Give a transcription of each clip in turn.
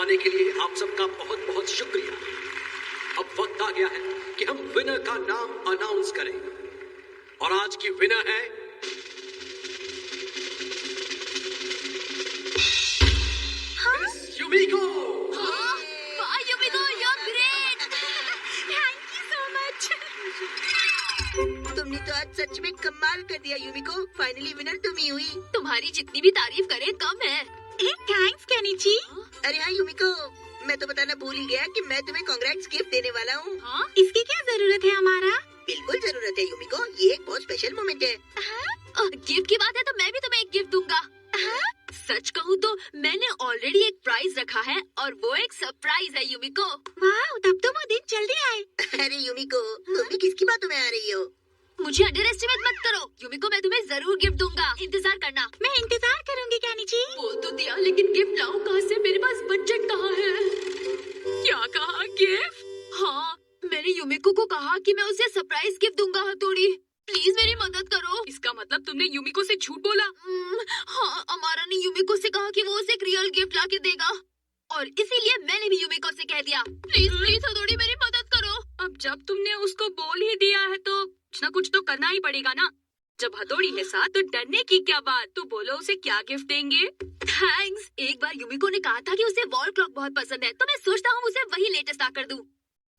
आने के लिए आप सबका बहुत बहुत शुक्रिया। अब वक्त आ गया है कि हम विनर का नाम अनाउंस करें और आज की विनर है मिस युमिको। वाह Yumiko, you are great. Thank you so much. तुमने तो आज सच में कमाल कर दिया युमिको। फाइनली विनर तुम ही हुई। तुम्हारी जितनी भी तारीफ करे कम है। Thanks Kenichi. अरे हाँ युमिको, मैं तो बताना भूल ही गया कि मैं तुम्हें कांग्रेट्स गिफ्ट देने वाला हूँ। हाँ? इसकी क्या जरूरत है हमारा? बिल्कुल जरूरत है युमिको, ये एक बहुत स्पेशल मोमेंट है। गिफ्ट की बात है तो मैं भी तुम्हें एक गिफ्ट दूंगा। सच कहूँ तो मैंने ऑलरेडी एक प्राइज रखा है और वो एक सरप्राइज है युमिको। वाह, तब तो वो दिन जल्दी आए। अरे युमिको, तुम भी किसकी बातों में आ रही हो? मुझे अंडर एस्टिमेट मत करो युमिको, मैं तुम्हें जरूर गिफ्ट दूंगा, इंतजार करना। मैं इंतजार करूंगी केनिची। बोल तो दिया लेकिन गिफ्ट लाऊं कहाँ से, मेरे पास बजट कहाँ है। क्या कहा, गिफ्ट? हाँ, मैंने युमिको को कहा कि मैं उसे सरप्राइज गिफ्ट दूंगा। हथौड़ी प्लीज मेरी मदद करो। इसका मतलब तुमने युमिको से झूठ बोला? हाँ, अमारा ने युमिको से कहा कि वो उसे एक रियल गिफ्ट लाके देगा और इसीलिए मैंने भी युमिको से कह दिया। प्लीज प्लीज हथौड़ी मेरी मदद करो। अब जब तुमने उसको बोल ही दिया है तो कुछ ना कुछ तो करना ही पड़ेगा ना। जब हथौड़ी है साथ तो डरने की क्या बात। तो बोलो उसे क्या गिफ्ट देंगे। थैंक्स। एक बार युमिको ने कहा था कि उसे वॉल क्लॉक बहुत पसंद है तो मैं सोचता हूँ उसे वही लेटेस्ट आकर दूं।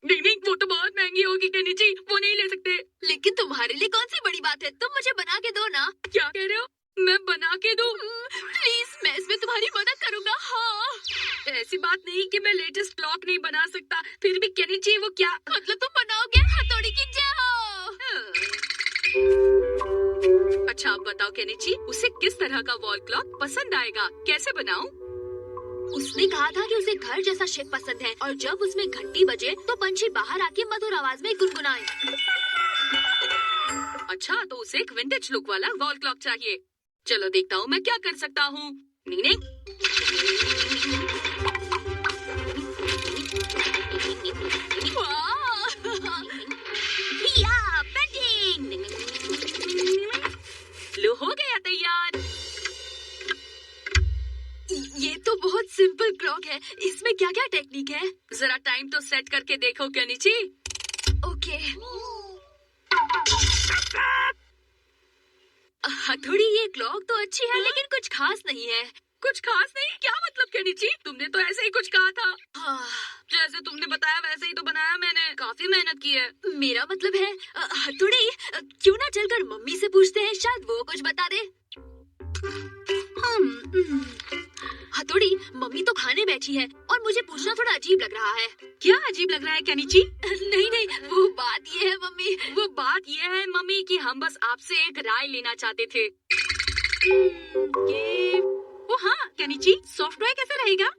नहीं नहीं, वो तो बहुत महंगी होगी केनिची, वो नहीं ले सकते। लेकिन तुम्हारे लिए कौन सी बड़ी बात है, तुम मुझे बना के दो ना। क्या कह रहे हो? मैं बना के दूं? प्लीज मैं इसमें तुम्हारी मदद करूंगा। हाँ, ऐसी बात नहीं कि मैं लेटेस्ट क्लॉक नहीं बना सकता। फिर भी केनिची वो क्या मतलब तुम बनाओगे? हथौड़ी की जय हो। अच्छा आप बताओ केनिची, उसे किस तरह का वॉल क्लॉक पसंद आएगा, कैसे बनाऊं? उसने कहा था कि उसे घर जैसा शेप पसंद है और जब उसमें घंटी बजे तो पंछी बाहर आके मधुर आवाज में गुनगुनाए। अच्छा तो उसे एक विंटेज लुक वाला वॉल क्लॉक चाहिए। चलो देखता हूँ मैं क्या कर सकता हूँ। नीने लो हो गया तैयार। ये तो बहुत सिंपल क्लॉक है, इसमें क्या क्या टेक्निक है? जरा टाइम तो सेट करके देखो केनिची। ओके। हथौड़ी ये क्लॉक तो अच्छी है लेकिन कुछ खास नहीं है। कुछ खास नहीं? क्या मतलब केनिची? तुमने तो ऐसे ही कुछ कहा था। हाँ, जैसे तुमने बताया वैसे ही तो बनाया मैंने। काफी मेहनत की है। मेरा मतलब है हथौड़ी क्यों ना चलकर मम्मी से पूछते हैं, शायद वो कुछ बता दे। हथौड़ी मम्मी तो खाने बैठी है और मुझे पूछना थोड़ा अजीब लग रहा है। क्या अजीब लग रहा है केनिची? नहीं नहीं, वो बात ये है मम्मी। वो बात ये है मम्मी कि हम बस आपसे एक राय लेना चाहते थे। कि वो हाँ केनिची, सॉफ्ट टॉय कैसा रहेगा?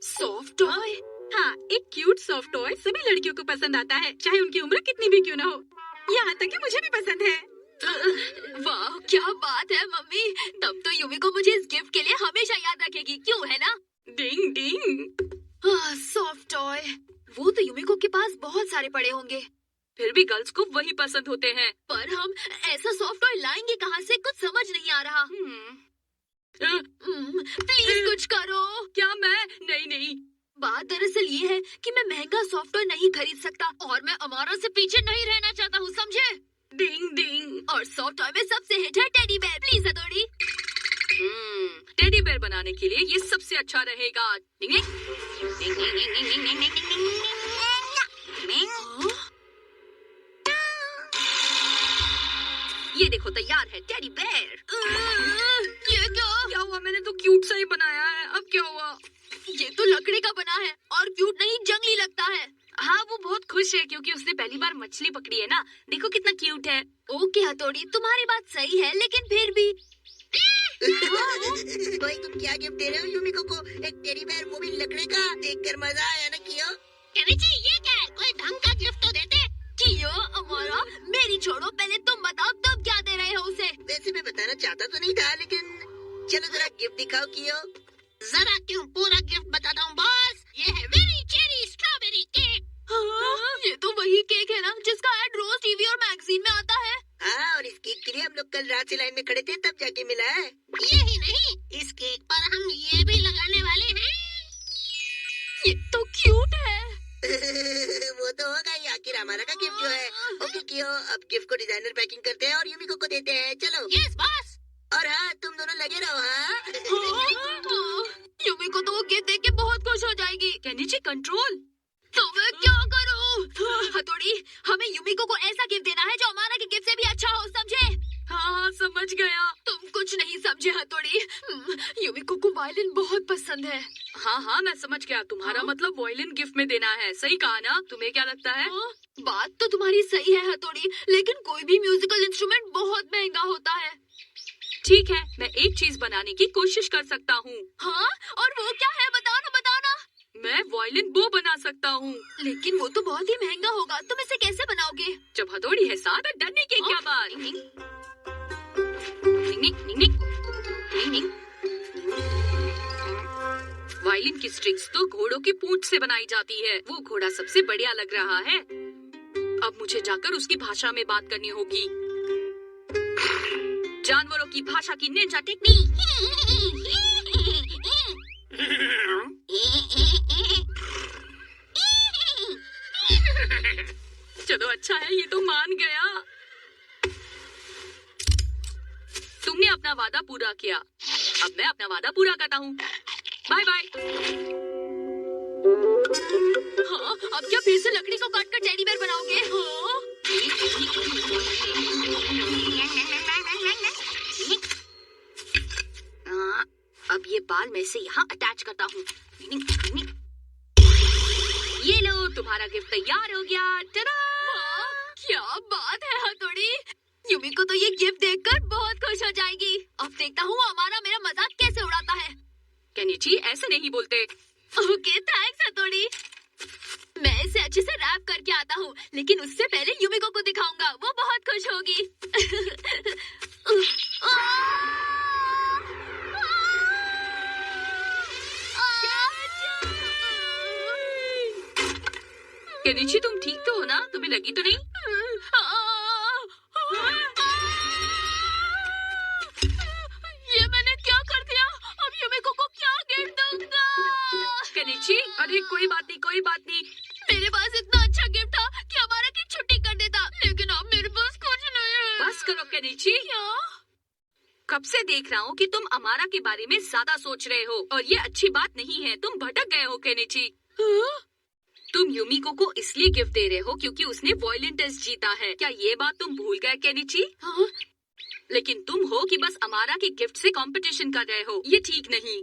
Soft toy? हाँ, एक क्यूट सॉफ्ट टॉय सभी लड़कियों को पसंद आता है, चाहे उनकी उम्र कितनी भी क्यों ना हो। यहाँ तक कि मुझे भी पसंद है। वाह क्या बात है मम्मी, तब तो युमिको मुझे इस गिफ्ट के लिए हमेशा याद रखेगी, क्यों है ना? डिंग डिंग। सॉफ्ट टॉय, वो तो युमिको के पास बहुत सारे पड़े होंगे। फिर भी गर्ल्स को वही पसंद होते हैं। पर हम ऐसा सॉफ्ट टॉय लाएंगे कहाँ से, कुछ समझ नहीं आ रहा। प्लीज कुछ करो। क्या मैं? नहीं नहीं, बात दरअसल ये है कि मैं महंगा सॉफ्ट टॉय नहीं खरीद सकता और मैं अमारा से पीछे नहीं रहना चाहता हूँ, समझे? डिंग डिंग। और सॉफ्ट टॉय में सबसे हिट है टेडी बेयर। प्लीज हथौड़ी। टेडी बेयर बनाने के लिए ये सबसे अच्छा रहेगा। डिंग डिंग। ये देखो तैयार है टेडी बेयर। ये क्या हुआ? मैंने तो क्यूट सा ही बनाया है, अब क्या हुआ? ये तो लकड़ी का बना है और क्यूट नहीं जंगली लगता है। हाँ वो बहुत खुश है क्योंकि उसने पहली बार मछली पकड़ी है ना। देखो कितना क्यूट है। ओके हथौड़ी, तुम्हारी बात सही है लेकिन फिर भी भाई तुम क्या गिफ्ट दे रहे हो युमिको को? एक टेडी बेयर, वो भी लकड़ी का। देखकर मजा आया ना कियो? केनिची ये क्या है? कोई ढंग का गिफ्ट तो देते। कियो अमारा, मेरी छोड़ो, पहले तुम बताओ तब क्या दे रहे हो उसे? वैसे मैं बताना चाहता तो नहीं था लेकिन चलो जरा गिफ्ट दिखाओ कियो। जरा क्यों, पूरा गिफ्ट बताता हूँ बॉस। ये है वेरी चेरी स्ट्रॉबेरी केक। ये तो वही केक है ना जिसका ऐड रोज टीवी और मैगजीन में आता है। हाँ, और इस केक के लिए हम लोग कल रात से लाइन में खड़े थे तब जाके मिला है। यही नहीं, इस केक पर हम ये भी लगाने वाले हैं। हमारा का गिफ्ट जो है। ओके कियो, अब गिफ्ट को डिजाइनर पैकिंग करते हैं और यूमिको को देते हैं। चलो। Yes boss. और हाँ, तुम दोनों लगे रहो। हाँ। युमी को तो वो गिफ्ट देख के बहुत खुश हो जाएगी। Kenichi control. तो मैं क्या करूं? हथौड़ी, हमें युमिको को ऐसा गिफ्ट देना है जो अमाना के गिफ्ट से भी अच्छा हो, समझे? हाँ समझ गया। तुम कुछ नहीं समझे हथौड़ी। युमिको को वायलिन बहुत पसंद है। हाँ मैं समझ गया। तुम्हारा मतलब वायलिन गिफ्ट में देना है। सही कहा ना? तुम्हें क्या लगता है? बात तो तुम्हारी सही है हथौड़ी, लेकिन कोई भी म्यूजिकल इंस्ट्रूमेंट बहुत महंगा होता है। ठीक है, मैं एक चीज बनाने की कोशिश कर सकता हूँ। हाँ, और वो क्या है? बताओ ना, बताओ ना। मैं वायलिन बो बना सकता हूँ। लेकिन वो तो बहुत ही महंगा होगा, तुम इसे कैसे बनाओगे? जब हथौड़ी है साथ, डरने की क्या बात? वायलिन की स्ट्रिंग्स तो घोड़ों की पूंछ से बनाई जाती है। वो घोड़ा सबसे बढ़िया लग रहा है। अब मुझे जाकर उसकी भाषा में बात करनी होगी। जानवरों की भाषा की निंजा टेक्निक। चलो अच्छा है, ये तो मान गया। तुमने अपना वादा पूरा किया, अब मैं अपना वादा पूरा करता हूँ। Bye bye. हाँ, अब क्या फिर से लकड़ी को काट कर टेडी बेयर बनाओगे? हाँ, अब ये बाल मैं से यहाँ अटैच करता हूँ। ये लो, तुम्हारा गिफ्ट तैयार हो गया। टडा! क्या बात है हथौड़ी, युमिको तो ये गिफ्ट देखकर बहुत खुश हो जाएगी। अब देखता हूँ हमारा मेरा मजाक कैसे उड़ाता है। केनिची ऐसे नहीं बोलते। ओके थैंक्स हथौड़ी। मैं इसे अच्छे से रैप करके आता हूँ, लेकिन उससे पहले युमिको को दिखाऊंगा, वो बहुत खुश होगी। केनिची तुम ठीक तो हो ना? तुम्हें लगी तो नहीं? ये मैंने क्या कर दिया? अब युमिको को क्या गिफ्ट दूंगा? केनिची, अरे कोई बात नहीं, कोई बात नहीं। मेरे पास इतना अच्छा गिफ्ट था कि हमारा की छुट्टी कर देता, लेकिन अब मेरे पास कुछ नहीं है। बस करो केनिची। कब से देख रहा हूँ कि तुम अमारा के बारे में ज्यादा सोच रहे हो, और ये अच्छी बात नहीं है। तुम भटक गए हो केनिची। तुम युमिको को इसलिए गिफ्ट दे रहे हो क्योंकि उसने वायलिन टेस्ट जीता है। क्या ये बात तुम भूल गए केनिची? हाँ? लेकिन तुम हो कि बस अमारा के गिफ्ट से कंपटीशन कर रहे हो। ये ठीक नहीं।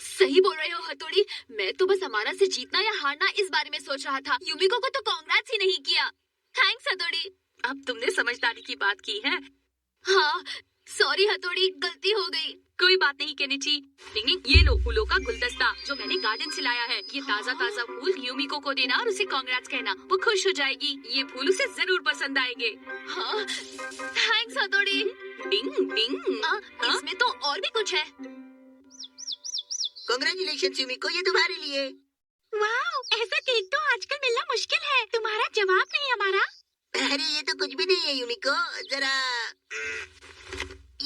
सही बोल रहे हो हथौड़ी, मैं तो बस हमारा से जीतना या हारना इस बारे में सोच रहा था। युमिको को तो कांग्रेट्स ही नहीं किया। थैंक्स हथौड़ी। अब तुमने समझदारी की बात की है। हाँ सॉरी हथौड़ी, गलती हो गई। कोई बात नहीं केनिची। ये लो फूलों का गुलदस्ता जो मैंने गार्डन से लाया है। ये ताज़ा ताज़ा फूल युमिको को देना और उसे कांग्रेट्स कहना, वो खुश हो जाएगी। ये फूल उसे जरूर पसंद आएंगे। हाँ थैंक्स हथौड़ी। डिंग डिंग। इसमें तो और भी कुछ है। कांग्रेचुलेशंस युमिको, ये तुम्हारे लिए। वाओ, ऐसा केक तो आजकल मिलना मुश्किल है। तुम्हारा जवाब नहीं हमारा। अरे ये तो कुछ भी नहीं है युमिको, जरा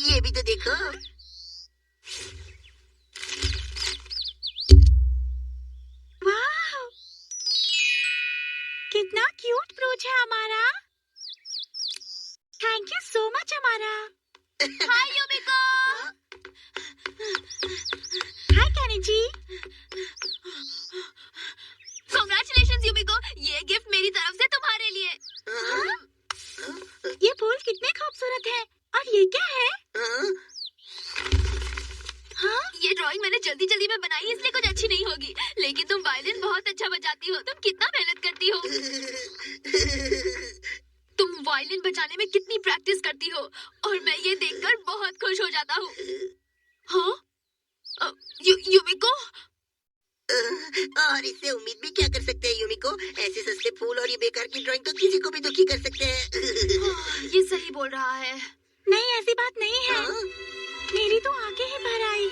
ये भी तो देखो। वाओ, कितना क्यूट ब्रोच है हमारा। थैंक यू सो मच हमारा। हाय युमिको। हाय केनिची। कांग्रेचुलेशंस युमिको, ये गिफ्ट मेरी तरफ से तुम्हारे लिए। ये फूल कितने खूबसूरत है। और ये क्या है? हाँ? ये ड्राइंग मैंने जल्दी जल्दी में बनाई, इसलिए कुछ अच्छी नहीं होगी। लेकिन तुम वायलिन बहुत अच्छा बजाती हो। तुम कितना मेहनत करती हो। तुम वायलिन बजाने में कितनी प्रैक्टिस करती हो, और मैं ये देखकर बहुत खुश हो जाता हूँ। हाँ? युमिको? और इससे उम्मीद भी क्या कर सकते हैं युमिको, ऐसे सस्ते फूल और ये बेकार की ड्राइंग तो किसी को भी दुखी कर सकते हैं। ये सही बोल रहा है। नहीं, ऐसी बात नहीं है। मेरी तो आंखें ही भर आई।